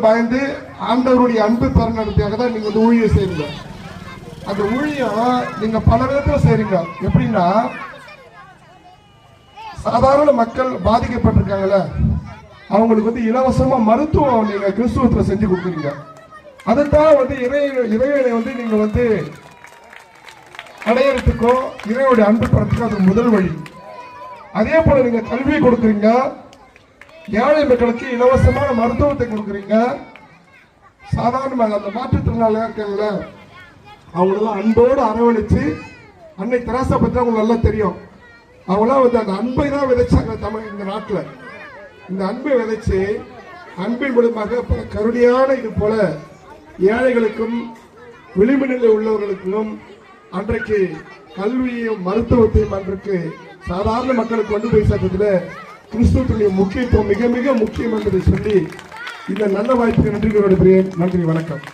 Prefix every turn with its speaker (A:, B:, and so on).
A: பயந்து ஆண்டவருடைய அன்பு பெறனதுக்காக தான் நீங்க வந்து ஊழியம் செய்யுங்க. அந்த ஊழியம் நீங்க பல விதத்துல செய்றீங்க. எப்படின்னா, சாதாரண மக்கள் பாதிக்கப்பட்டிருக்காங்கல்ல, அவங்களுக்கு வந்து இலவசமா மருத்துவம் நீங்க கிறிஸ்துவத்துல செஞ்சு கொடுக்குறீங்க. அதைத்தான் வந்து இறைவனை வந்து நீங்க வந்து அடையறதுக்கோ இறைவனுடைய அன்பு பெறத்துக்கோ அது முதல் வழி. அதே போல நீங்க கல்வியை கொடுக்குறீங்க, ஏழை மக்களுக்கு இலவசமான மருத்துவத்தை கொடுக்குறீங்க. சாதாரண அந்த மாற்றுத்திறனாளியா இருக்காங்கல்ல, அவங்களெல்லாம் அன்போடு அரவணைச்சு, அன்னை தெரசா பற்றி அவங்களுக்கு நல்லா தெரியும். அவங்களாம் வந்து அந்த அன்பை தான் விதைச்சாங்க தமிழ் இந்த நாட்டில். இந்த அன்பை விதைச்சு அன்பின் மூலமாக பல கருணையான இது போல ஏழைகளுக்கும் விளிம்பு நிலை உள்ளவர்களுக்கும் அன்றைக்கு கல்வியையும் மருத்துவத்தையும் அன்றைக்கு சாதாரண மக்களுக்கு கொண்டு போய் சேர்த்ததுல கிறிஸ்துவத்துடைய முக்கியத்துவம் மிக மிக முக்கியம் என்பதை சொல்லி இந்த நல்ல வாய்ப்புக்கு நன்றி கூறுகிறேன். நன்றி, வணக்கம்.